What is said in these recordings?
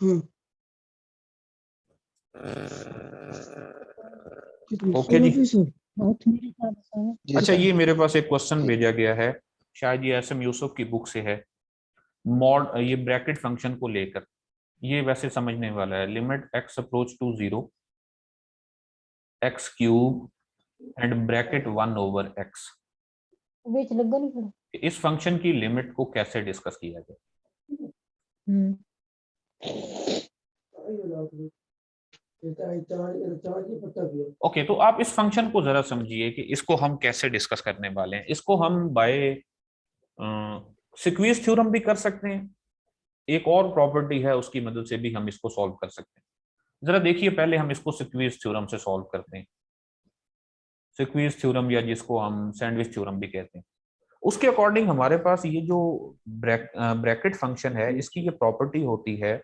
हम्म, okay जी। अच्छा, sir. ये मेरे पास एक क्वेश्चन भेजा गया है, शायद ये एसएम यूसुफ की बुक से है। मॉड ये ब्रैकेट फंक्शन को लेकर, ये वैसे समझने वाला है। Limit x approach to zero X cube and bracket one over X. बेच लगा नहीं पड़ा। इस फंक्शन की लिमिट को कैसे डिस्कस किया जाए? ओके, तो आप इस फंक्शन को जरा समझिए कि इसको हम कैसे डिस्कस करने वाले हैं। इसको हम बाय सिक्वीज थ्योरम भी कर सकते हैं, एक और प्रॉपर्टी है उसकी मदद से भी हम इसको सॉल्व कर सकते हैं। जरा देखिए, पहले हम इसको सिक्वीज थ्योरम से सॉल्व करते हैं। सिक्वीज थ्योरम या जिसको हम सैंडविच थ्योरम भी कहते हैं, उसके अकॉर्डिंग हमारे पास ये जो ब्रैकेट फंक्शन है, इसकी ये प्रॉपर्टी होती है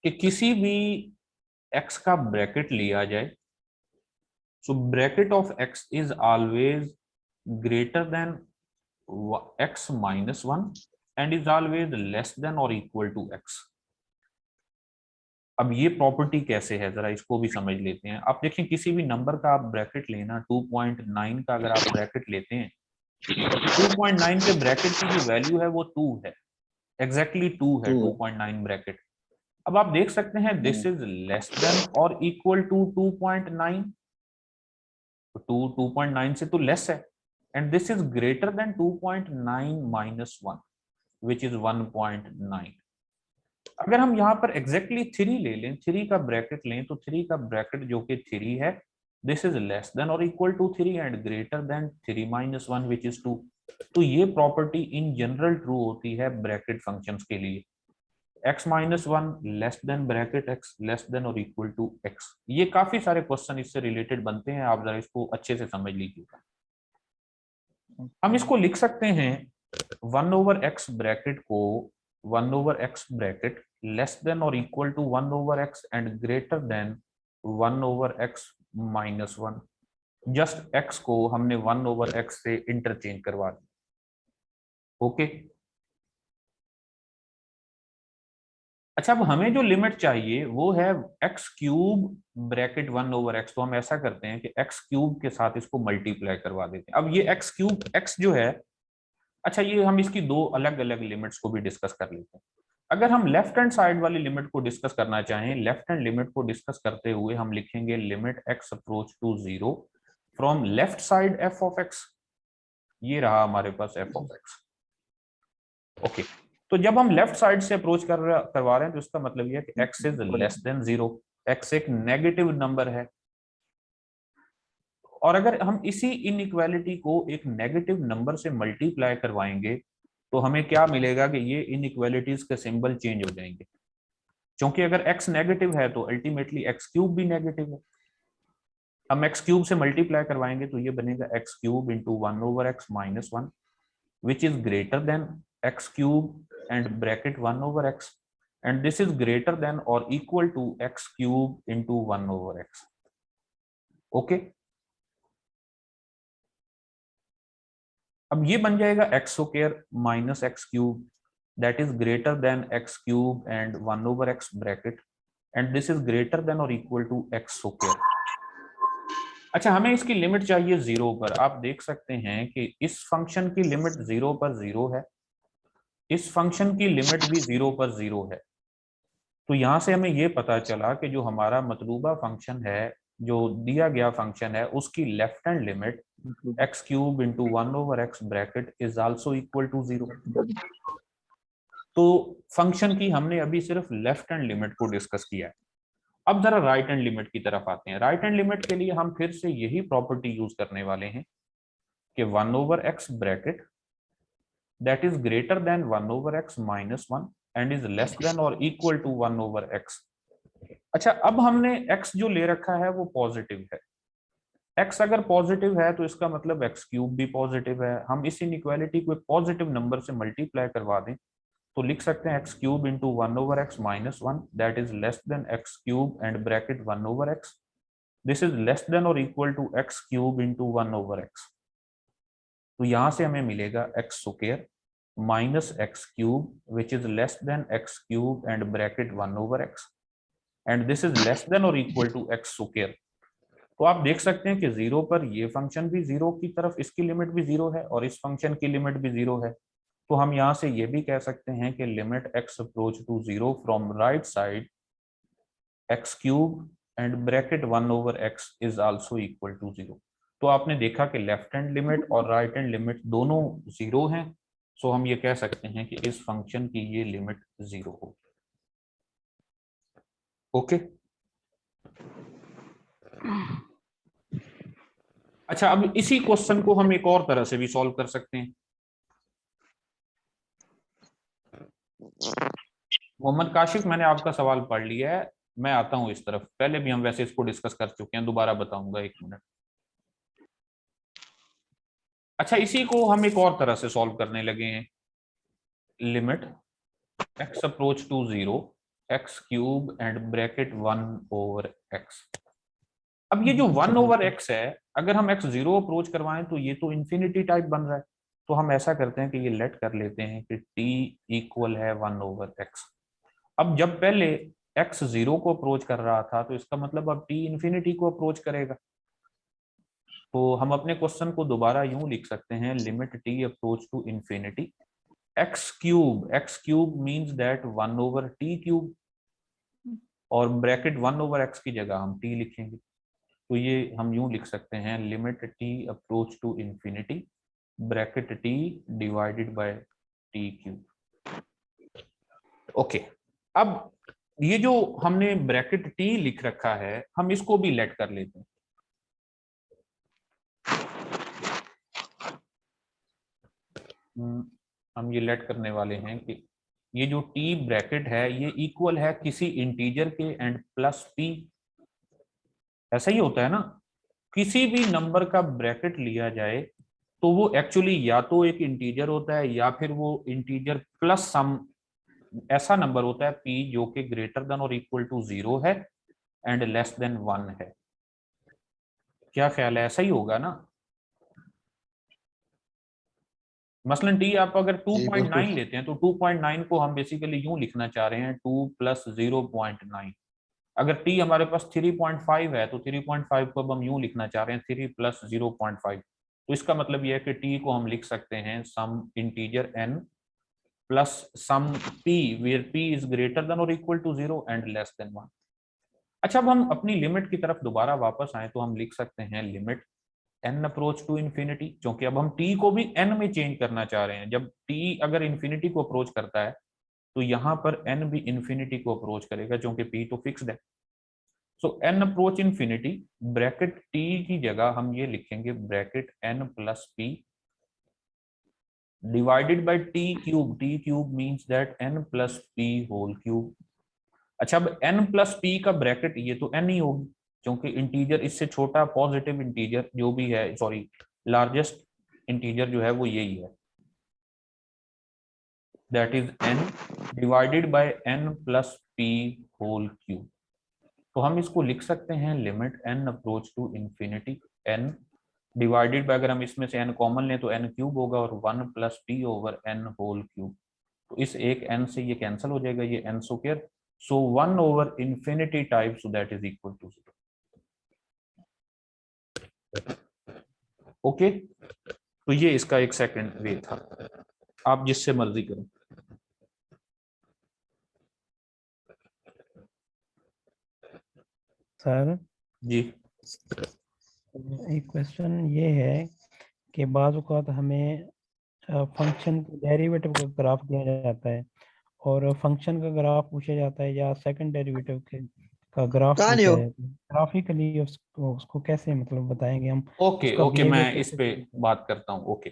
कि किसी भी एक्स का ब्रैकेट लिया जाए, so bracket of x is always greater than x minus one and is always less than और इक्वल टू एक्स। अब ये प्रॉपर्टी कैसे है, जरा इसको भी समझ लेते हैं। आप देखें, किसी भी नंबर का आप ब्रैकेट लेना, 2.9 का अगर आप ब्रैकेट लेते हैं, 2.9 के ब्रैकेट की जो वैल्यू है वो 2 है, एग्जैक्टली 2 है 2.9 ब्रैकेट। अब आप देख सकते हैं दिस इज लेस देन और इक्वल टू 2.9, तो 2.9 से तो लेस है, and this is greater then 2.9 minus 1 which is 1.9। अगर हम यहाँ पर एग्जैक्टली 3 ले लें, 3 का ब्रैकेट लें, तो 3 का ब्रैकेट जो कि 3 है, दिस इज लेस देन और equal to 3 and greater than 3 minus 1 which is 2। तो ये प्रॉपर्टी इन जनरल ट्रू होती है ब्रैकेट फंक्शंस के लिए। x minus one less than bracket x less than और इक्वल टू x। ये काफी सारे क्वेश्चन इससे रिलेटेड बनते हैं, आप जरा इसको अच्छे से समझ लीजिएगा। हम इसको लिख सकते हैं 1 ओवर एक्स ब्रैकेट को 1 over x bracket less than और equal to 1 over x and greater than 1 over x minus one. Just x को हमने 1 ओवर x से इंटरचेंज करवा दिया। ओके, अच्छा, अब हमें जो लिमिट चाहिए वो है x cube bracket 1 over x. तो हम ऐसा करते हैं कि एक्स क्यूब के साथ इसको मल्टीप्लाई करवा देते हैं। अब ये एक्स क्यूब एक्स जो है, अच्छा, ये हम इसकी दो अलग अलग लिमिट्स को भी डिस्कस कर लेते हैं। अगर हम लेफ्ट हैंड साइड वाली लिमिट को डिस्कस करना चाहें, लेफ्ट हैंड लिमिट को डिस्कस करते हुए हम लिखेंगे limit x approach to zero from left side F of X. ये रहा हमारे पास एफ ऑफ एक्स। ओके, तो जब हम लेफ्ट साइड से अप्रोच करवा रहे हैं, तो इसका मतलब यह है कि x is less than zero. x एक नेगेटिव नंबर है, और अगर हम इसी इनइक्वालिटी को एक नेगेटिव नंबर से मल्टीप्लाई करवाएंगे, तो हमें क्या मिलेगा कि ये इनइक्वालिटीज के सिंबल चेंज हो जाएंगे। क्योंकि अगर x नेगेटिव है तो अल्टीमेटली x क्यूब भी नेगेटिव है। हम x क्यूब से मल्टीप्लाई करवाएंगे तो ये बनेगा x cube into 1 over x minus one which is greater then x cube and bracket 1 over x, and this is greater than or equal to x cube into 1 over x. Okay, अब ये बन जाएगा x square minus x cube that is greater then x cube and 1 over x bracket, and this is greater than और equal to x square. अच्छा, हमें इसकी limit चाहिए zero पर। आप देख सकते हैं कि इस फंक्शन की लिमिट जीरो पर जीरो है, इस फंक्शन की लिमिट भी जीरो पर जीरो है। तो यहां से हमें यह पता चला कि जो हमारा मतलूबा फंक्शन है, जो दिया गया फंक्शन है, उसकी left hand limit X cube into 1 over x bracket is also equal to zero. तो फंक्शन की हमने अभी सिर्फ लेफ्ट हैंड लिमिट को डिस्कस किया है। अब जरा राइट हैंड लिमिट की तरफ आते हैं। राइट हैंड लिमिट के लिए हम फिर से यही प्रॉपर्टी यूज करने वाले हैं कि 1 over x bracket that is greater than 1 over x minus one and is less than और इक्वल टू 1 ओवर एक्स। अच्छा, अब हमने x जो ले रखा है वो पॉजिटिव है। x अगर पॉजिटिव है तो इसका मतलब x क्यूब भी पॉजिटिव है। हम इस इनइक्वालिटी को एक पॉजिटिव नंबर से मल्टीप्लाई करवा दें तो लिख सकते हैं x cube into 1 over x minus one that is less than x cube and bracket 1 over x, this is less than और equal to x cube into 1 over x. तो यहां से हमें मिलेगा x square minus x cube which is less than x cube and bracket 1 over x, and this is less than or equal to x square। तो आप देख सकते हैं कि जीरो पर ये फंक्शन भी जीरो की तरफ, इसकी लिमिट भी जीरो है और इस फंक्शन की लिमिट भी जीरो है। तो हम यहां से ये भी कह सकते हैं कि limit x approach to zero from right side x cube and bracket 1 over x is also equal to zero. तो आपने देखा कि लेफ्ट हैंड लिमिट और राइट हैंड लिमिट दोनों जीरो हैं, सो हम ये कह सकते हैं कि इस फंक्शन की ये लिमिट जीरो होगी। ओके अच्छा, अब इसी क्वेश्चन को हम एक और तरह से भी सॉल्व कर सकते हैं। मोहम्मद काशिफ, मैंने आपका सवाल पढ़ लिया है, मैं आता हूं इस तरफ। पहले भी हम वैसे इसको डिस्कस कर चुके हैं, दोबारा बताऊंगा, एक मिनट। अच्छा, इसी को हम एक और तरह से सॉल्व करने लगे हैं। Limit x approach to zero x cube and bracket 1 over x। अब ये जो 1 ओवर x है, अगर हम x जीरो अप्रोच करवाएं तो ये तो इंफिनिटी टाइप बन रहा है। तो हम ऐसा करते हैं कि ये लेट कर लेते हैं कि t इक्वल है 1 ओवर x। अब जब पहले x जीरो को अप्रोच कर रहा था, तो इसका मतलब अब t इंफिनिटी को अप्रोच करेगा। तो हम अपने क्वेश्चन को दोबारा यूं लिख सकते हैं, limit t approach to infinity x cube means that 1 over t cube, और ब्रैकेट 1 ओवर x की जगह हम t लिखेंगे। तो ये हम यूं लिख सकते हैं, limit t approach to infinity bracket t divided by t cube. Okay, अब ये जो हमने ब्रैकेट t लिख रखा है, हम इसको भी लेट कर लेते हैं। हम ये लेट करने वाले हैं कि ये जो t ब्रैकेट है ये इक्वल है किसी इंटीजर के एंड प्लस p। ऐसा ही होता है ना, किसी भी नंबर का ब्रैकेट लिया जाए तो वो एक्चुअली या तो एक इंटीजर होता है या फिर वो इंटीजर प्लस सम ऐसा नंबर होता है p जो कि ग्रेटर देन और इक्वल टू जीरो है एंड लेस देन 1 है। क्या ख्याल है, ऐसा ही होगा ना? मसलन t आप अगर 2.9 लेते हैं तो 2.9 को हम बेसिकली यूं लिखना चाह रहे हैं 2 प्लस 0.9। अगर t हमारे पास 3.5 है तो 3.5 को अब हम यूं लिखना चाह रहे हैं 3 प्लस 0.5। तो इसका मतलब यह है कि t को हम लिख सकते हैं some integer n plus some p where p is greater than और equal to 0 and less than 1। अच्छा, अब हम अपनी लिमिट की तरफ दोबारा वापस आए तो हम लिख सकते हैं limit n approach to infinity, क्योंकि अब हम t को भी n में चेंज करना चाह रहे हैं। जब t अगर इंफिनिटी को अप्रोच करता है तो यहाँ पर n भी इंफिनिटी को अप्रोच करेगा, क्योंकि p तो फिक्स्ड है। So n approach infinity bracket t की जगह हम ये लिखेंगे bracket n plus p divided by t cube means that n plus p whole cube. अच्छा, अब n प्लस p का ब्रैकेट ये तो n ही होगी, क्योंकि इंटीजर इससे छोटा पॉजिटिव इंटीजर जो भी है, सॉरी लार्जेस्ट इंटीजर जो है वो यही है, that is n divided by n plus p whole cube. तो हम इसको लिख सकते हैं limit n approach to infinity n divided by, अगर हम इसमें से n कॉमन लें तो n क्यूब होगा और 1 plus p over n whole cube. तो इस एक n से ये कैंसिल हो जाएगा, ये n square, so 1 over infinity type, so that is equal to 0। Okay, तो ये इसका एक सेकंड वे था, आप जिससे मर्जी करें। सर जी, एक क्वेश्चन ये है कि बाज़ औक़ात हमें फंक्शन के डेरिवेटिव का ग्राफ दिया जाता है और फंक्शन का ग्राफ पूछा जाता है या सेकंड डेरिवेटिव का ग्राफ पूछा जाता है। ग्राफिकली उसको कैसे मतलब बताएंगे हम, ओके उसका ओके, बिहेवियर मैं इस कैसे पे चेंज बात करता हूँ। ओके,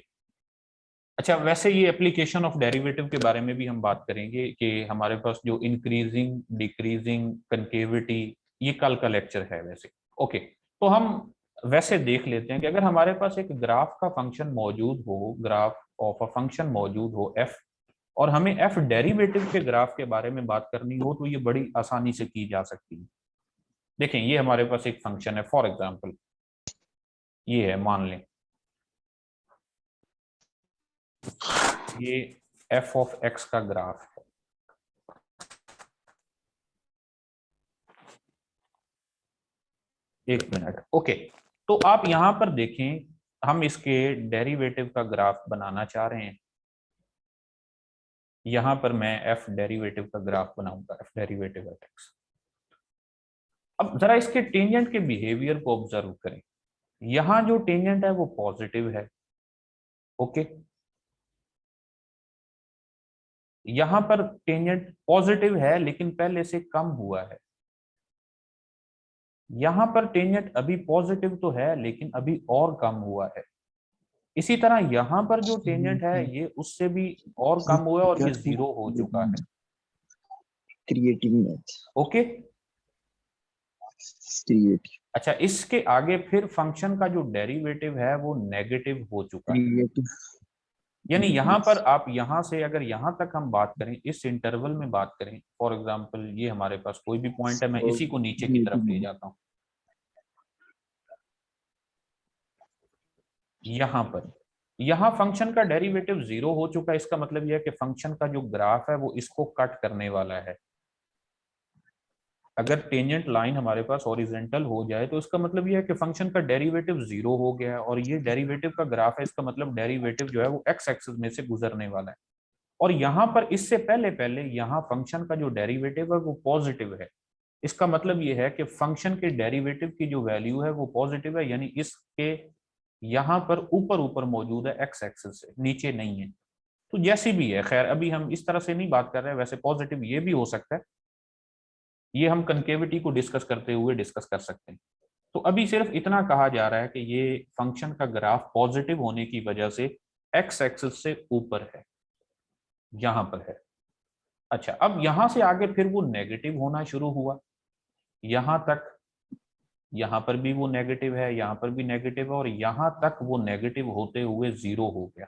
अच्छा, वैसे ये एप्लीकेशन ऑफ डेरिवेटिव के बारे में भी हम बात करेंगे कि हमारे पास जो इंक्रीजिंग डिक्रीजिंग कनकेविटी, ये कल का लेक्चर है वैसे। ओके, तो हम वैसे देख लेते हैं कि अगर हमारे पास एक ग्राफ का फंक्शन मौजूद हो, ग्राफ ऑफ अ फंक्शन मौजूद हो f, और हमें f डेरिवेटिव के ग्राफ के बारे में बात करनी हो तो ये बड़ी आसानी से की जा सकती है। देखें, ये हमारे पास एक फंक्शन है, फॉर एग्जाम्पल ये है, मान लें ये एफ ऑफ एक्स का ग्राफ है। एक मिनट, ओके। तो आप यहां पर देखें, हम इसके डेरिवेटिव का ग्राफ बनाना चाह रहे हैं। यहां पर मैं एफ डेरिवेटिव का ग्राफ बनाऊंगा, एफ डेरिवेटिव ऑफ एक्स। अब जरा इसके टेंजेंट के बिहेवियर को ऑब्जर्व करें। यहां जो टेंजेंट है वो पॉजिटिव है, ओके। यहां पर टेंजेंट पॉजिटिव है लेकिन पहले से कम हुआ है। यहां पर टेंजेंट अभी पॉजिटिव तो है लेकिन अभी और कम हुआ है। इसी तरह यहां पर जो टेंजेंट है ये उससे भी और कम हुआ है और ये 0 हो चुका है, क्रिएटिव मैथ, ओके। क्रिएटिव अच्छा, इसके आगे फिर फंक्शन का जो डेरिवेटिव है वो नेगेटिव हो चुका है। क्रिएटिव यानी यहां पर आप यहां से अगर यहां तक हम बात करें, इस इंटरवल में बात करें, फॉर एग्जांपल ये हमारे पास कोई भी पॉइंट है, मैं इसी को नीचे की तरफ ले जाता हूं। यहां फंक्शन का डेरिवेटिव 0 हो चुका है। इसका मतलब यह है कि फंक्शन का जो ग्राफ है वो इसको कट करने वाला है। अगर टेंजेंट लाइन हमारे पास हॉरिजॉन्टल हो जाए तो इसका मतलब यह है कि फंक्शन का डेरिवेटिव 0 हो गया है, और ये डेरिवेटिव का ग्राफ है। इसका मतलब डेरिवेटिव जो है वो एक्स एक्सिस में से गुजरने वाला है। और यहाँ पर इससे पहले पहले यहाँ फंक्शन का जो डेरिवेटिव है वो पॉजिटिव है। इसका मतलब ये है कि फंक्शन के डेरिवेटिव की जो वैल्यू है वो पॉजिटिव है, यानी इसके यहाँ पर ऊपर ऊपर मौजूद है, एक्स एक्सिस से नीचे नहीं है। तो जैसी भी है, खैर अभी हम इस तरह से नहीं बात कर रहे हैं। वैसे पॉजिटिव ये भी हो सकता है, ये हम कनकेविटी को डिस्कस करते हुए डिस्कस कर सकते हैं। तो अभी सिर्फ इतना कहा जा रहा है कि ये फंक्शन का ग्राफ पॉजिटिव होने की वजह से एक्स एक्सिस से ऊपर है, यहां पर है। अच्छा, अब यहां से आगे फिर वो नेगेटिव होना शुरू हुआ, यहां तक, यहां पर भी वो नेगेटिव है, यहां पर भी नेगेटिव है, और यहां तक वो नेगेटिव होते हुए 0 हो गया।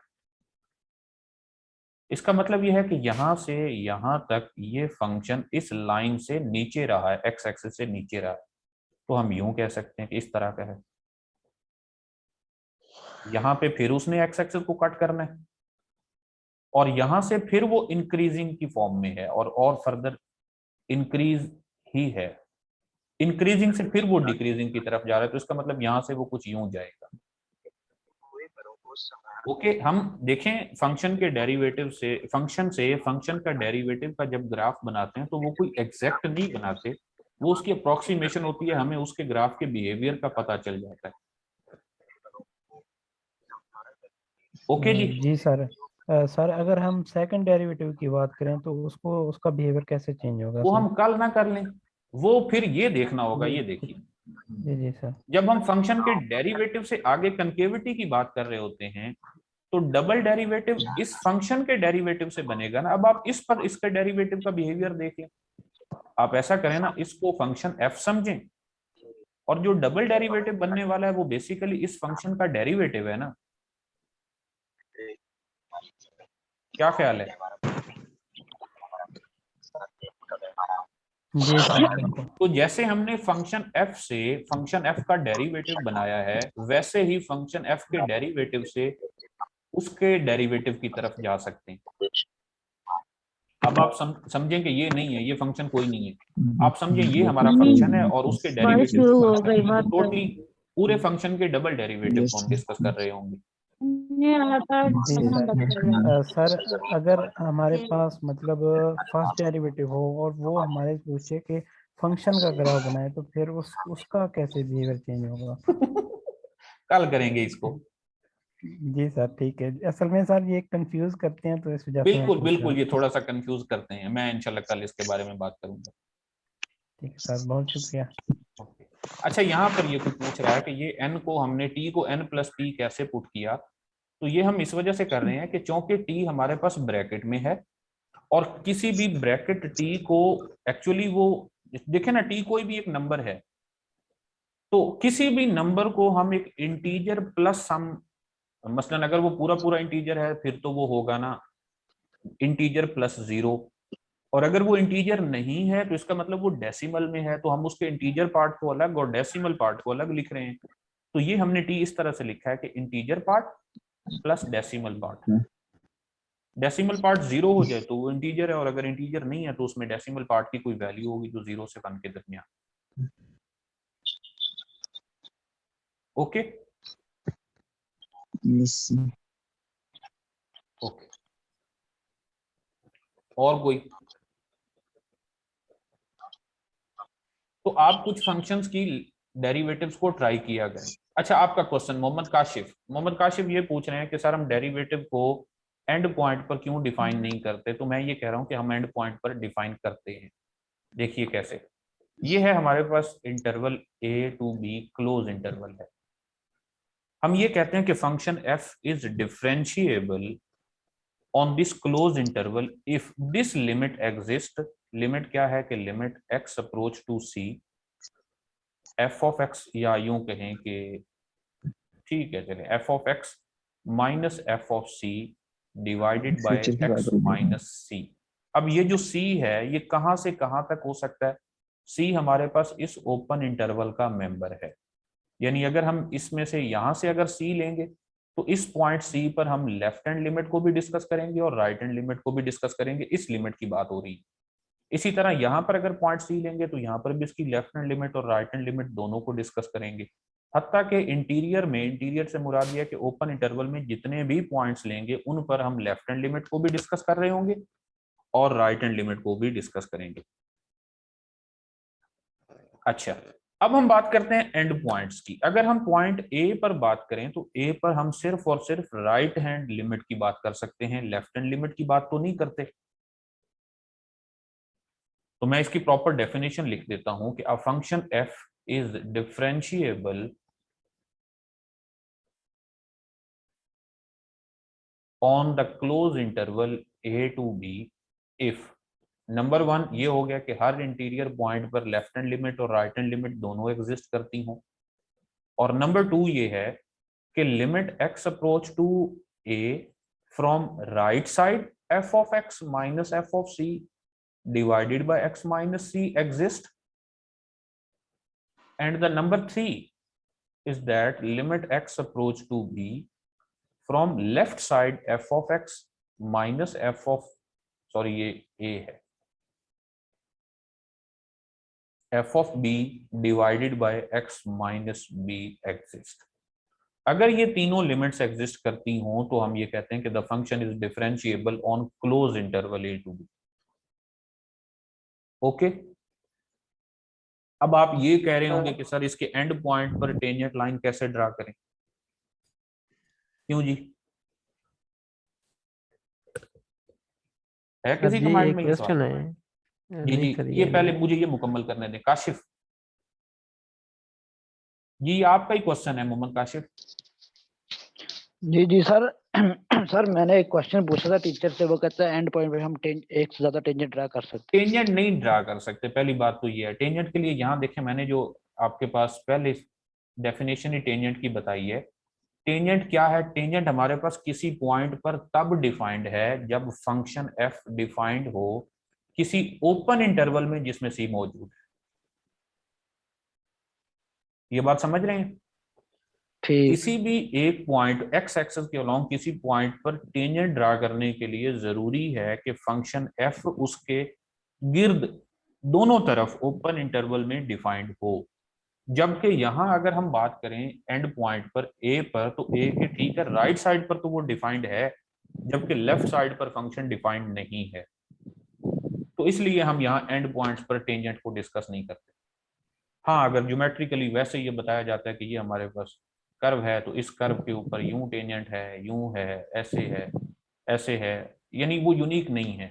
इसका मतलब यह है कि यहां से यहां तक ये फंक्शन इस लाइन से नीचे रहा है, एक्स एक्सिस से नीचे रहा है। तो हम यूं कह सकते हैं कि इस तरह का है। यहां पे फिर उसने एक्स एक्सिस को कट करना है, और यहां से फिर वो इंक्रीजिंग की फॉर्म में है, और फर्दर इंक्रीज ही है। इंक्रीजिंग से फिर वो डिक्रीजिंग की तरफ जा रहा है। तो इसका मतलब यहां से वो कुछ यूं जाएगा, ओके। हम देखें फंक्शन के डेरिवेटिव से फंक्शन का डेरिवेटिव का जब ग्राफ बनाते हैं तो वो कोई एग्जैक्ट नहीं बनाते, वो उसकी अप्रोक्सीमेशन होती है। हमें उसके ग्राफ के बिहेवियर का पता चल जाता है, ओके जी। जी सर। सर अगर हम सेकंड डेरिवेटिव की बात करें तो उसको उसका बिहेवियर कैसे चेंज होगा वो सर? हम कल ना कर लें, वो फिर ये देखना होगा। ये देखिए, जी जी सर। जब हम फंक्शन के डेरिवेटिव से आगे कनकेविटी की बात कर रहे होते हैं तो डबल डेरिवेटिव इस फंक्शन के डेरिवेटिव से बनेगा ना। अब आप इस पर इसके डेरिवेटिव का बिहेवियर देख लें। आप ऐसा करें ना, इसको फंक्शन एफ समझें, और जो डबल डेरिवेटिव बनने वाला है वो बेसिकली इस फंक्शन का डेरिवेटिव है ना। क्या ख्याल है? जी सर बिल्कुल। तो जैसे हमने फंक्शन एफ से फंक्शन एफ का डेरिवेटिव बनाया है, वैसे ही फंक्शन एफ के डेरिवेटिव से उसके डेरिवेटिव की तरफ जा सकते हैं। अब आप समझें कि ये नहीं है, ये फंक्शन कोई नहीं है। आप समझें ये हमारा फंक्शन है और उसके डेरिवेटिव शुरू हो गई तो बात टोटली पूरे फंक्शन के डबल डेरिवेटिव को हम डिस्कस कर रहे होंगे। जी सर। सर अगर हमारे पास मतलब फर्स्ट डेरिवेटिव हो और वो हमारे पूछे कि फंक्शन का ग्राफ बनाए तो फिर उसका कैसे बिहेवियर चेंज होगा? कल करेंगे इसको। जी सर ठीक है। असल में सर ये कंफ्यूज करते हैं तो इस वजह से मैं बिल्कुल पूछ रहा बिल्कुल, हूँ। ये थोड़ा सा कंफ्यूज करते हैं। मैं इंशाल्लाह कल इसके बारे में बात करूंगा। ठीक है सर, बहुत शुक्रिया। ओके। अच्छा, यहाँ पर ये कुछ पूछ रहा है कि ये n को हमने t को n प्लस p कैसे पुट किया। तो ये हम इस वजह से कर रहे हैं कि चूंकि t हमारे पास ब्रैकेट में है, और किसी भी ब्रैकेट t को एक्चुअली वो देखे ना, t कोई भी एक नंबर है, तो किसी भी नंबर को हम एक इंटीजर प्लस सम, मसलन अगर वो पूरा पूरा इंटीजर है फिर तो वो होगा ना इंटीजर प्लस 0, और अगर वो इंटीजर नहीं है तो इसका मतलब वो डेसिमल में है, तो हम उसके इंटीजर पार्ट को अलग और डेसिमल पार्ट को अलग लिख रहे हैं। तो ये हमने टी इस तरह से लिखा है कि integer part plus decimal part. Decimal part 0 हो जाए तो वो इंटीजर है, और अगर इंटीजर नहीं है तो उसमें डेसिमल पार्ट की कोई वैल्यू होगी जो 0 से 1 के दरमियान। Okay yes, okay. और कोई? तो आप कुछ फंक्शंस की डेरिवेटिव्स को ट्राई किया करें। अच्छा, आपका क्वेश्चन मोहम्मद काशिफ ये पूछ रहे हैं कि सर हम डेरिवेटिव को एंड पॉइंट पर क्यों डिफाइन नहीं करते, तो मैं ये कह रहा हूं कि हम एंड पॉइंट पर डिफाइन करते हैं। देखिए कैसे। ये है हमारे पास interval A to b, close interval है। हम ये कहते हैं कि function F is differentiable on this close interval if this limit exist. Limit क्या है कि limit x approach to c, f of x, या यूं कहें कि ठीक है चले f of x minus F of C divided by future की बात एक्स होगी। Minus c. अब ये जो सी है ये कहां से कहां तक हो सकता है? सी हमारे पास इस ओपन इंटरवल का मेंबर है, यानी अगर हम इसमें से यहां से अगर सी लेंगे तो इस पॉइंट सी पर हम लेफ्ट हैंड लिमिट को भी डिस्कस करेंगे और राइट हैंड लिमिट को भी डिस्कस करेंगे। इस लिमिट की बात हो रही है। इसी तरह यहां पर अगर पॉइंट सी लेंगे तो यहां पर भी इसकी लेफ्ट हैंड लिमिट और राइट हैंड लिमिट दोनों को डिस्कस करेंगे। हत्ता के इंटीरियर में, इंटीरियर से मुराद यह है कि ओपन इंटरवल में जितने भी पॉइंट्स लेंगे उन पर हम लेफ्ट हैंड लिमिट को भी डिस्कस कर रहे होंगे और राइट हैंड लिमिट को भी डिस्कस करेंगे। अच्छा, अब हम बात करते हैं एंड पॉइंट्स की। अगर हम पॉइंट ए पर बात करें तो ए पर हम सिर्फ और सिर्फ राइट हैंड लिमिट की बात कर सकते हैं, लेफ्ट हैंड लिमिट की बात तो नहीं करते। तो मैं इसकी प्रॉपर डेफिनेशन लिख देता हूं कि a function F is differentiable on the close interval A to B if number 1 ये हो गया कि हर इंटीरियर पॉइंट पर लेफ्ट हैंड लिमिट और राइट हैंड लिमिट दोनों एग्जिस्ट करती हों, और नंबर 2 ये है कि limit x approach to A from right side F of x minus F of C divided by X minus C exist, and the number 3 is that limit x approach to b from left side f of x minus f of, sorry ये a है, f of b divided by x minus b exist। अगर ये तीनों limits exist करती हों तो हम ये कहते हैं कि the function is differentiable on close interval A to B. Okay, अब आप ये कह रहे होंगे कि सर इसके एंड पॉइंट पर टेंजेंट लाइन कैसे ड्रा करें? क्यों जी, है सर किसी के जी माइंड एक में ये सवाल? क्वेश्चन है। जी नहीं जी, सर ये ये पहले नहीं। मुझे ये मुकम्मल करने दें काशिफ जी, आपका ही क्वेश्चन है मोहम्मद काशिफ। जी जी सर। सर मैंने एक क्वेश्चन पूछा था टीचर से, वो कहता है एंड पॉइंट पे हम एक से ज्यादा टेंजेंट ड्रा कर सकते हैं। टेंजेंट नहीं ड्रा कर सकते, पहली बात तो ये है। टेंजेंट के लिए यहाँ देखें, मैंने जो आपके पास पहले डेफिनेशन ही टेंजेंट की बताई है। टेंजेंट क्या है? टेंजेंट हमारे पास किसी पॉइंट पर तब डिफाइंड है जब फंक्शन एफ डिफाइंड हो किसी ओपन इंटरवल में जिसमें सी मौजूद है। ये बात समझ रहे हैं? ठीक। किसी भी एक पॉइंट एक्स एक्सिस के अलोंग किसी पॉइंट पर टेंजेंट ड्रा करने के लिए जरूरी है कि फंक्शन एफ उसके गिर्द दोनों तरफ ओपन इंटरवल में डिफाइंड हो। जबकि यहां अगर हम बात करें एंड पॉइंट पर ए पर, तो ए के ठीक है राइट साइड पर तो वो डिफाइंड है, जबकि लेफ्ट साइड पर फंक्शन डिफाइंड नहीं है। तो इसलिए हम यहाँ एंड पॉइंट्स पर टेंजेंट को डिस्कस नहीं करते। हाँ, अगर ज्योमेट्रिकली वैसे ये बताया जाता है कि ये हमारे पास कर्व है तो इस कर्व के ऊपर यूं टेंजेंट है, यूं है, ऐसे है, यानी वो यूनिक नहीं है,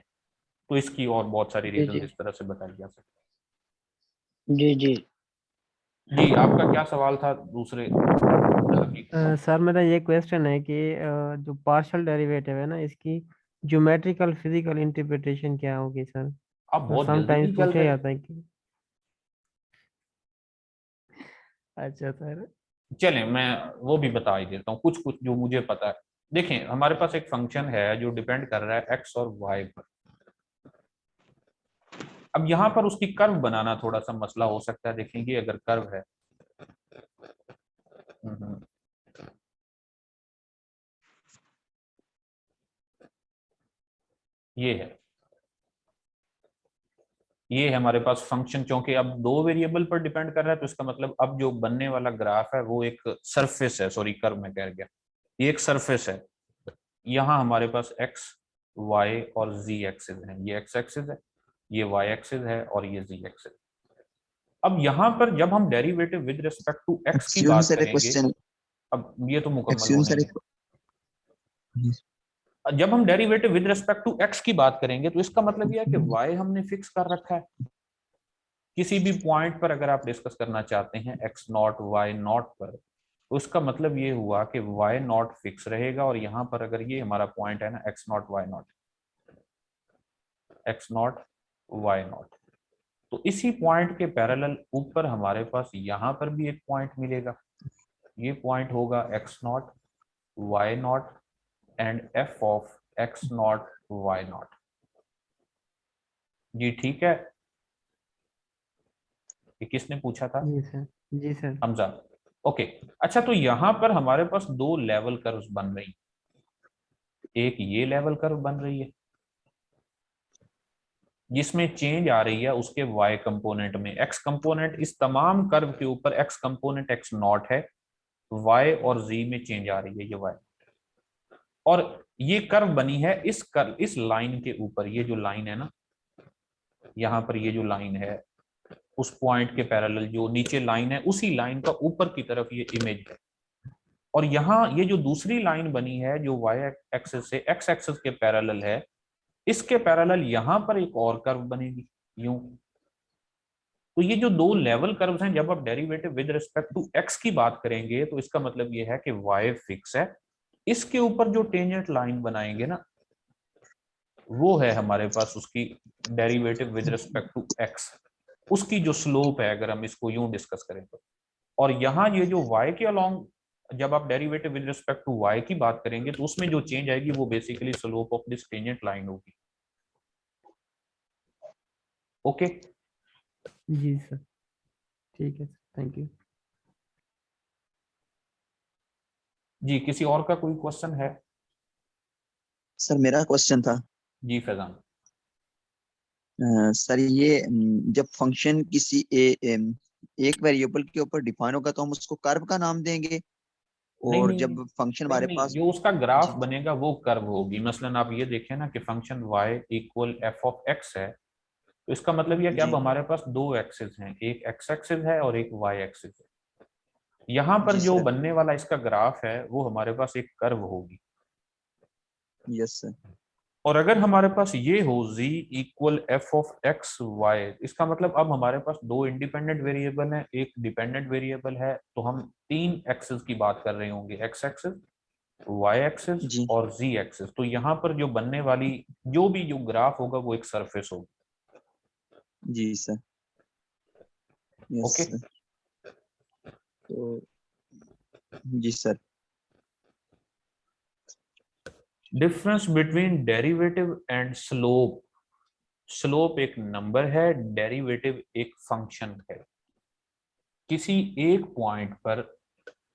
तो इसकी और बहुत सारी जी रीजन जी इस तरह से बताई जा सकती जी जी। है। जी, आपका क्या सवाल था दूसरे सर मेरा ये क्वेश्चन है कि जो पार्शियल डेरिवेटिव है ना, इसकी ज्योमेट्रिकल फिजिकल इंटरप्रिटेशन क्या होगी सर? आप बहुत समटाइम्स जल्दी चल पूछा रहे हैं। जाता है कि अच्छा सर। चलें, मैं वो भी बता ही देता हूँ कुछ कुछ जो मुझे पता है। देखें, हमारे पास एक फंक्शन है जो डिपेंड कर रहा है एक्स और वाई पर। अब यहाँ पर उसकी कर्व बनाना थोड़ा सा मसला हो सकता है। देखेंगे अगर कर्व है, ये है, ये है हमारे पास फंक्शन। क्योंकि अब दो वेरिएबल पर डिपेंड कर रहा है तो इसका मतलब अब जो बनने वाला ग्राफ है वो एक सरफेस है, सॉरी कर्व में कह गया, ये एक सरफेस है। यहाँ हमारे पास एक्स वाई और जी एक्सिस है, ये एक्स एक्सिस है, ये वाई एक्सिस है और ये जी एक्सिस। अब यहाँ पर जब हम derivative with respect to X की एक्सक्यूज बात सर, एक करेंगे, क्वेश्चन। अब ये तो मुकम्मल एक्सक्यूज होने सर, दें। जब हम derivative with respect to X की बात करेंगे तो इसका मतलब यह है कि वाई हमने फिक्स कर रखा है। किसी भी पॉइंट पर अगर आप डिस्कस करना चाहते हैं एक्स नॉट वाई नॉट पर, तो इसका मतलब ये हुआ कि वाई नॉट फिक्स रहेगा। और यहाँ पर अगर ये हमारा पॉइंट है ना X not Y not, X not Y not, तो इसी पॉइंट के पैरेलल ऊपर हमारे पास यहाँ पर भी एक पॉइंट मिलेगा। ये पॉइंट होगा x not Y naught and f of x not Y naught. जी ठीक है, ये किसने पूछा था? जी सर। जी सर। हमजा। ओके, अच्छा तो यहां पर हमारे पास दो लेवल कर्व्स बन रही, एक ये लेवल कर्व बन रही है जिसमें चेंज आ रही है उसके y कंपोनेंट में। x कंपोनेंट इस तमाम कर्व के ऊपर x कंपोनेंट x नॉट है, y और z में चेंज आ रही है ये y। और ये कर्व बनी है इस कर्व, इस लाइन के ऊपर, ये जो लाइन है ना यहाँ पर, ये जो लाइन है उस पॉइंट के पैरेलल जो नीचे लाइन है उसी लाइन का ऊपर की तरफ ये इमेज है। और यहाँ ये जो दूसरी लाइन बनी है जो y एक्सिस से x एक्सिस के पैरेलल है, इसके पैरेलल यहां पर एक और कर्व बनेगी यूं। तो ये जो दो लेवल कर्व्स हैं, जब आप derivative with respect to x की बात करेंगे तो इसका मतलब ये है कि y फिक्स है, इसके ऊपर जो टेंजेंट लाइन बनाएंगे ना वो है हमारे पास उसकी derivative with respect to x, उसकी जो स्लोप है अगर हम इसको यूं डिस्कस करें तो। और यहाँ ये जो y के अलोंग जब आप derivative with respect to y की बात करेंगे तो उसमें जो चेंज आएगी वो basically slope of this tangent line होगी। ओके जी सर, ठीक है सर, थैंक यू। जी, किसी और का कोई क्वेश्चन है? सर मेरा क्वेश्चन था। जी फैजान। सर ये जब फंक्शन किसी एक वेरिएबल के ऊपर डिफाइन होगा तो हम उसको कर्व का नाम देंगे, नहीं और नहीं जब फंक्शन नहीं हमारे नहीं, पास। जो उसका ग्राफ जी बनेगा वो कर्व होगी। मसलन आप ये देखें ना कि function y equal F of x है, तो इसका मतलब ये कि अब जी हमारे पास दो एक्सिस हैं, एक एक्स एक्सिस है और एक y एक्सिस है। यहाँ पर जी जो सर। बनने वाला इसका ग्राफ है वो हमारे पास एक कर्व होगी। Yes sir. और अगर हमारे पास ये हो z equal F of X Y, इसका मतलब अब हमारे पास दो इंडिपेंडेंट वेरिएबल है, एक डिपेंडेंट वेरिएबल है, तो हम तीन एक्सिस की बात कर रहे होंगे, एक्स एक्सिस y एक्सिस जी और z एक्सिस। तो यहाँ पर जो बनने वाली जो भी जो ग्राफ होगा वो एक सरफेस होगी। जी सर। Yes okay, sir. तो जी sir. Difference between derivative and slope. Slope एक नंबर है, डेरिवेटिव एक फंक्शन है। किसी एक पॉइंट पर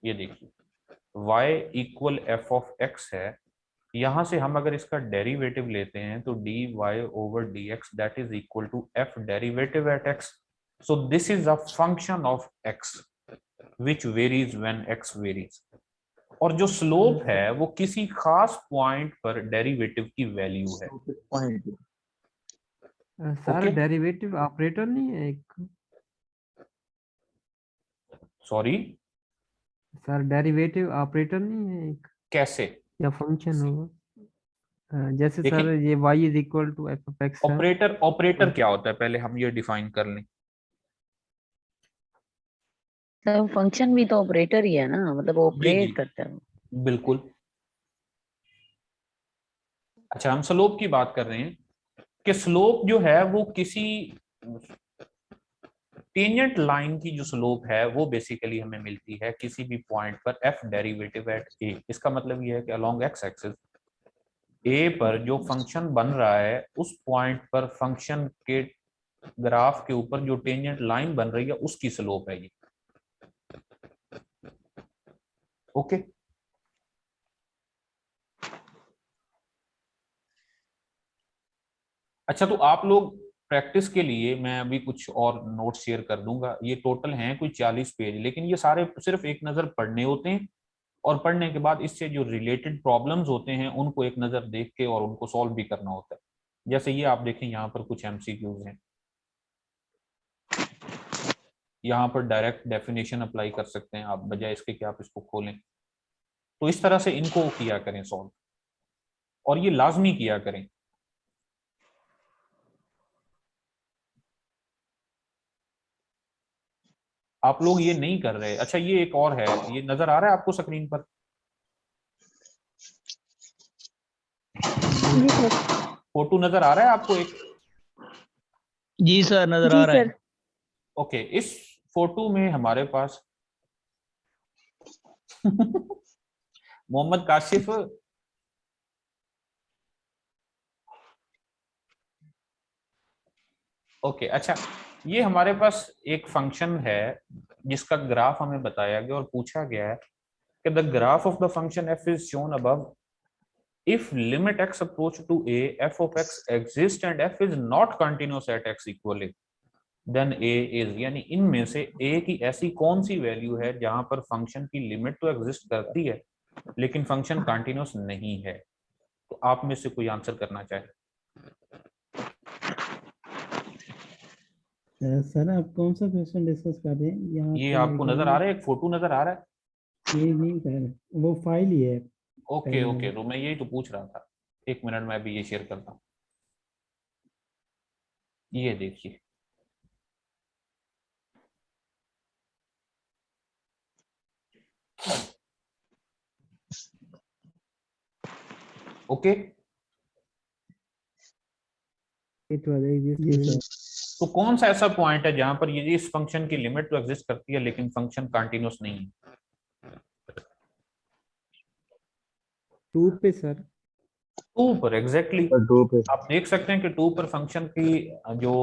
ये देखिए y equal F of x है, यहां से हम अगर इसका डेरिवेटिव लेते हैं तो dy over dx that is equal to f derivative at x। So this is a function of x which varies when x varies। और जो स्लोप है वो किसी खास पॉइंट पर डेरिवेटिव की वैल्यू है। Point. Sir okay, derivative operator नहीं है एक? सॉरी, सर डेरिवेटिव ऑपरेटर नहीं है एक, कैसे? या फंक्शन होगा? जैसे देखें, सर ये y is equal to F of x है। ऑपरेटर ऑपरेटर तो क्या होता है पहले हम ये डिफाइन कर लें। तो फंक्शन भी तो ऑपरेटर ही है ना, मतलब जी जी ऑपरेट करता है वो। बिल्कुल। अच्छा, हम स्लोप की बात कर रहे हैं कि स्लोप जो है वो किसी टेंजेंट लाइन की जो स्लोप है वो बेसिकली हमें मिलती है किसी भी पॉइंट पर f डेरिवेटिव एट a। इसका मतलब ये है कि अलोंग x एक्सिस a पर जो फंक्शन बन रहा है उस पॉइंट पर फंक्शन के ग्राफ के ऊपर जो टेंजेंट लाइन बन रही है उसकी स्लोप है ये। ओके, अच्छा, तो आप लोग प्रैक्टिस के लिए मैं अभी कुछ और नोट शेयर कर दूंगा। ये टोटल हैं कोई 40 पेज, लेकिन ये सारे सिर्फ एक नजर पढ़ने होते हैं, और पढ़ने के बाद इससे जो रिलेटेड प्रॉब्लम्स होते हैं उनको एक नजर देख के और उनको सॉल्व भी करना होता है। जैसे ये आप देखें, यहाँ पर कुछ एमसीक्यूज हैं, यहाँ पर डायरेक्ट डेफिनेशन अप्लाई कर सकते हैं आप, बजाय इसके कि आप इसको खोलें। तो इस तरह से इनको किया करें सॉल्व, और ये लाजमी किया करें। आप लोग ये नहीं कर रहे। अच्छा, ये एक और है, ये नजर आ रहा है आपको स्क्रीन पर? जी सर। फोटो नजर आ रहा है आपको एक? जी सर, नजर जी आ रहा है। सर। ओके, इस फोटो में हमारे पास मोहम्मद काशिफ, ओके अच्छा, ये हमारे पास एक फंक्शन है जिसका ग्राफ हमें बताया गया और पूछा गया है कि the graph of the function f is shown above if limit x approach to a f of x exists and f is not continuous at x equal a then a is, यानी इनमें से a की ऐसी कौन सी value है जहां पर function की लिमिट तो एग्जिस्ट करती है लेकिन फंक्शन कंटिन्यूअस नहीं है। तो आप में से कोई आंसर करना चाहे? सर आप कौन सा क्वेश्चन डिस्कस कर रहे हैं यहाँ ये पे? आपको नजर आ रहा है, एक फोटो नजर आ रहा है? ये नहीं सर, वो फाइल ही है। ओके ओके, तो मैं यही तो पूछ रहा था। एक मिनट में अभी ये शेयर करता हूँ। ये देखिए, ओके। तो कौन सा ऐसा पॉइंट है जहां पर ये इस फंक्शन की लिमिट तो एग्जिस्ट करती है लेकिन फंक्शन कंटिन्यूअस नहीं है? 2 पे सर। 2 पर एग्जैक्टली आप देख सकते हैं कि 2 पर फंक्शन की जो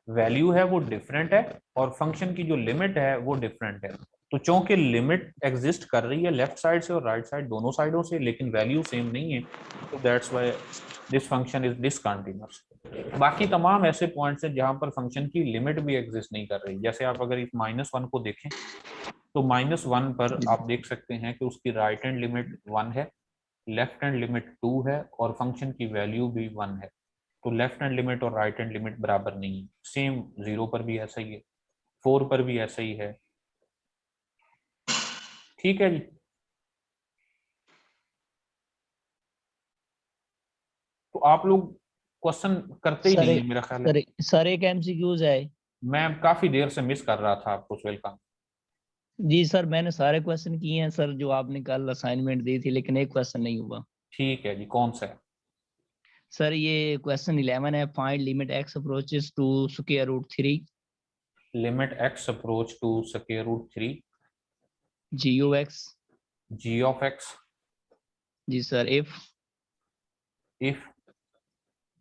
वैल्यू है वो डिफरेंट है और फंक्शन की जो लिमिट है वो डिफरेंट है। तो चूंकि लिमिट एग्जिस्ट कर रही है लेफ्ट साइड से और राइट साइड दोनों साइडों से, लेकिन वैल्यू सेम नहीं है, तो that's why this function is discontinuous. बाकी तमाम ऐसे पॉइंट्स हैं जहां पर फंक्शन की लिमिट भी एग्जिस्ट नहीं कर रही। जैसे आप अगर इस -1 को देखें तो -1 पर आप देख सकते हैं कि उसकी राइट हैंड लिमिट 1 है, लेफ्ट हैंड लिमिट 2 है और फंक्शन की वैल्यू भी 1 है। तो लेफ्ट हैंड लिमिट और राइट हैंड लिमिट बराबर नहीं है। सेम 0 पर भी ऐसा ही है, 4 पर भी ऐसा ही है। ठीक है जी। तो आप लोग क्वेश्चन करते ही नहीं है मेरा ख्याल है। सर एक एमसीक्यूज है। मैं काफी देर से मिस कर रहा था आपको सुहेल का। जी सर, मैंने सारे क्वेश्चन किए हैं सर जो आपने कल असाइनमेंट दी थी, लेकिन एक क्वेश्चन नहीं हुआ। ठीक है जी, कौन सा है? सर ये क्वेश्चन 11 है, find limit x approaches to square root 3 limit x approach to square root 3 g of x। g of x जी sir, if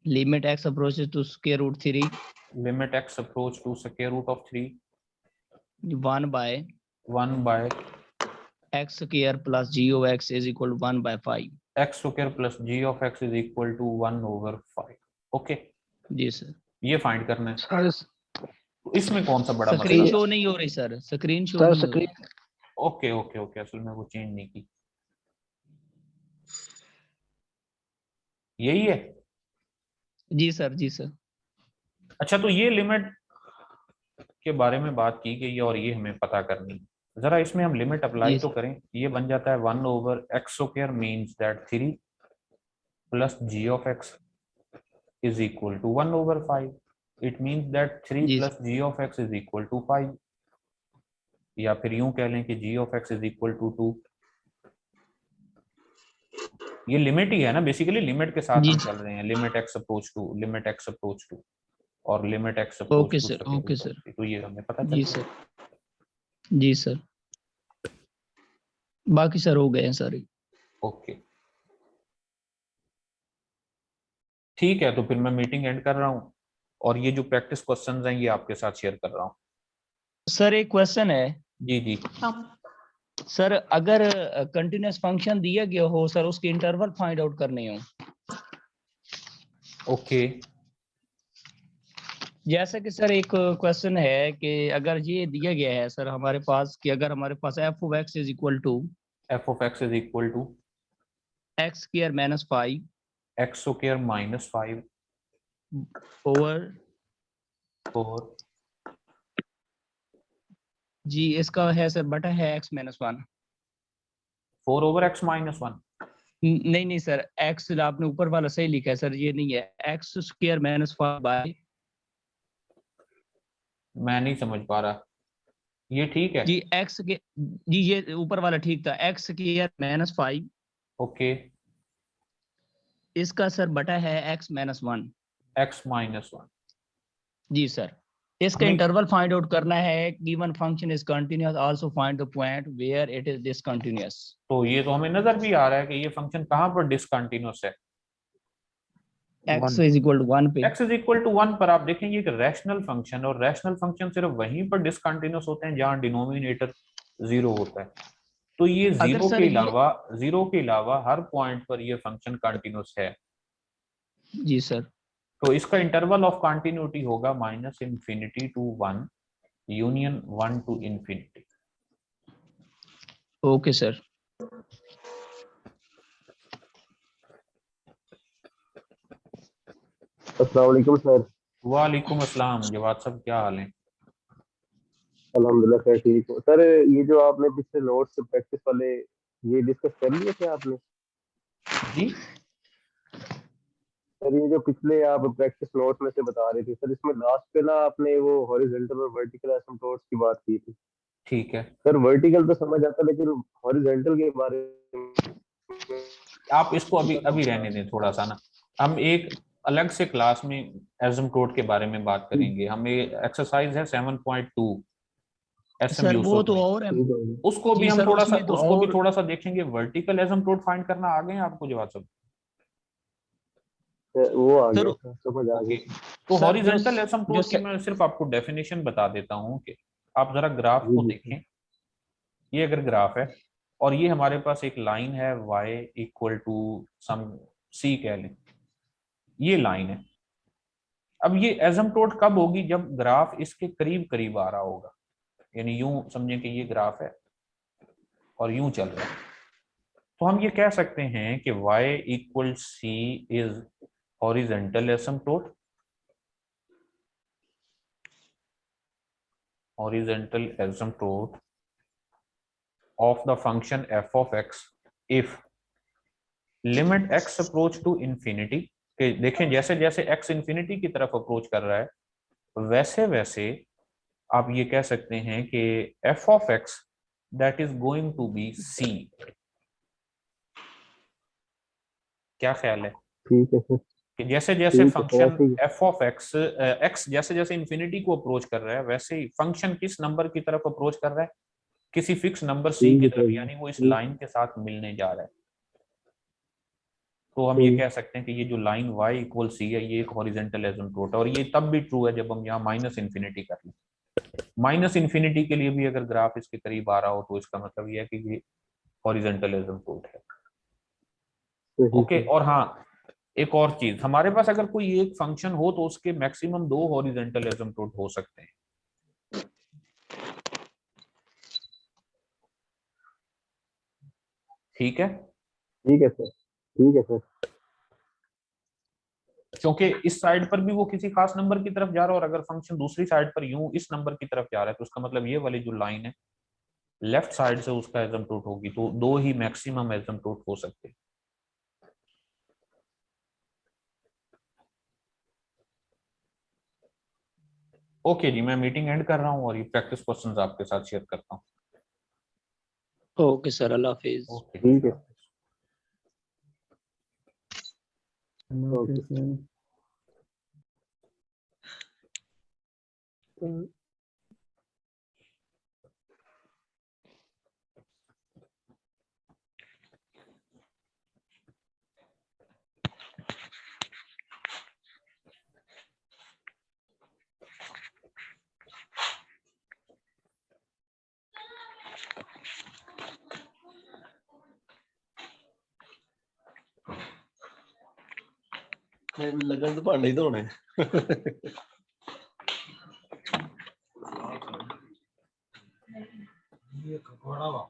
limit x approaches to square root 3 limit x approach to square root of 3 1 by 1 by x square plus g of x is equal to 1 by 5। x square plus g of x is equal to 1 over 5। Okay, जी sir. ये find करना है। Sir तो इसमें कौन सा बड़ा screen मसला? शो नहीं हो रही सर, स्क्रीन शो सर नहीं हो रही। ओके ओके ओके, असल में वो चेंज नहीं की। यही है? जी सर, जी सर। अच्छा, तो ये लिमिट के बारे में बात की गई है और ये हमें पता करनी है। जरा इसमें हम लिमिट अप्लाई जी तो करें। ये बन जाता है 1 over x square means that 3 plus g of x is equal to 1 over 5। It means that 3 ji plus g of x is equal to 5, या फिर यूं कह लें कि g of x is equal to 2। ये लिमिट ही है ना, basically limit के साथ जी हम चल रहे हैं। Limit x approach to, limit x approach to और limit x approach okay to sir, square okay root of sir. 3। तो ये हमें पता चल जी गया। सर, जी सर। बाकी सर हो गए हैं सारे। ओके ठीक है, तो फिर मैं मीटिंग एंड कर रहा हूँ और ये जो प्रैक्टिस क्वेश्चंस हैं ये आपके साथ शेयर कर रहा हूँ। सर एक क्वेश्चन है। जी जी। सर अगर कंटिन्यूअस फंक्शन दिया गया हो सर, उसके इंटरवल फाइंड आउट करने हो। ओके, जैसे कि सर एक क्वेश्चन है कि अगर ये दिया गया है सर हमारे पास कि अगर हमारे पास F of x is equal to F of x is equal to x square minus 5 x square minus 5 over 4 जी इसका है सर बटा है x minus 1। 4 over x minus 1। नहीं नहीं सर एक्स आपने ऊपर वाला सही लिखा है सर, ये नहीं है एक्स स्क्वायर माइनस 5 बाय मैं नहीं समझ पा रहा, ये ठीक है? जी एक्स के जी ये ऊपर वाला ठीक था, एक्स स्क्वायर माइनस 5 ओके, इसका सर बटा है एक्स माइनस 1। X minus 1। जी सर इसका हमें इंटरवल फाइंड आउट करना है, given function is continuous also find the point where it is discontinuous. तो ये तो हमें नजर भी आ रहा है कि ये फंक्शन कहाँ पर डिसकंटिन्यूअस है। एक्स इज इक्वल टू 1 पे। x इज इक्वल टू 1 पर आप देखेंगे एक रैशनल फंक्शन, और रैशनल फंक्शन सिर्फ वहीं पर डिसकंटिन्यूअस होते हैं जहां डिनोमिनेटर 0 होता है। तो ये अगर सर ये जीरो के अलावा हर पॉइंट पर ये फंक्शन कंटिन्यूअस है। जी सर तो इसका इंटरवल ऑफ कंटिन्यूटी होगा minus infinity to 1 union 1 to infinity. Okay sir. अस्सलाम वालेकुम सर। वालेकुम अस्सलाम जवाद साहब, क्या हाल है? अल्हम्दुलिल्लाह सर ठीक हो। सर ये जो आपने पिछले नोट्स प्रैक्टिस वाले ये डिस्कस कर लिए थे आपने? जी सर ये जो पिछले आप प्रैक्टिस नोट्स में से बता रहे थे सर, इसमें लास्ट पे ना आपने वो हॉरिजॉन्टल और वर्टिकल एसिम्पटोट्स की बात की थी। ठीक है, सर वर्टिकल तो समझ आता लेकिन हॉरिजॉन्टल के बारे में आप इसको अभी अभी रहने दें थोड़ा सा ना, हम एक अलग से क्लास में एसिम्पटोट के बारे में बात करेंगे। हमें एक्सरसाइज है 7.2 सर वो एसएमयूसो तो में, और है उसको भी जी हम सर थोड़ा सा उसमें तो और देखेंगे। वर्टिकल एसिम्पटोट फाइंड करना आ गए हैं आपको जवाब सब? वो आ सर गया सर, समझ आ ओके, गया। तो सर हॉरिजॉन्टल जो एसिम्पटोट की मैं सिर्फ आपको डेफिनेशन बता देता हूं कि आप जरा ग्राफ जी को जी सर। देखें। ये अगर ग्राफ है और ये हमारे पास एक लाइन है y equal to sum c कह लें, ये लाइन है। अब ये एसिम्पटोट कब होगी? जब ग्राफ इसके करीब करीब आ रहा होगा, यानी यूं समझें कि ये ग्राफ है और यूं चल रहा है, तो हम ये कह सकते हैं कि y equal c is horizontal asymptote. horizontal asymptote of the function f of x if limit x approach to infinity। कि देखें जैसे जैसे x इंफिनिटी की तरफ अप्रोच कर रहा है वैसे वैसे आप ये कह सकते हैं कि f of x that is going to be c। क्या ख्याल है ठीक है सर। कि जैसे जैसे ठीक है सर फंक्शन ऐसे ही। f of x x जैसे जैसे इंफिनिटी को अप्रोच कर रहा है वैसे ही फंक्शन किस नंबर की तरफ अप्रोच कर रहा है? किसी फिक्स नंबर c ठीक की है तरफ, सर। यानी वो इस ठीक लाइन के साथ मिलने जा रहा है। तो हम ये ठीक। कह सकते हैं कि ये जो लाइन y इक्वल सी है ये एक हॉरिजॉन्टल एसिम्पटोट है, और ये तब भी ट्रू है जब हम यहाँ माइनस इन्फिनिटी कर लें। माइनस इन्फिनिटी के लिए भी अगर ग्राफ इसके करीब आ रहा हो तो इसका मतलब ये है कि ये हॉरिजॉन्टल एसिम्पटोट है। सही ओके, सर। और हाँ एक और चीज, हमारे पास अगर कोई एक फंक्शन हो तो उसके मैक्सिमम 2 हॉरिजॉन्टल एसिम्पटोट हो सकते हैं। ठीक है, ठीक है सर। ठीक है सर। क्योंकि इस साइड पर भी वो किसी खास नंबर की तरफ जा रहा है, और अगर फंक्शन दूसरी साइड पर यूं इस नंबर की तरफ जा रहा है तो उसका मतलब ये वाली जो लाइन है लेफ्ट साइड से उसका एसिम्पटोट होगी। तो 2 ही मैक्सिमम एसिम्पटोट हो सकते हैं। ओके जी, मैं मीटिंग एंड कर रहा हूँ और ये प्रैक्टिस क्वेश्चंस आपके साथ शेयर करता हूँ। ओके सर अल्लाह हाफिज। ओके ठीक है। Okay okay. सर। लगन तो भांडे ही धोने ये कपड़ा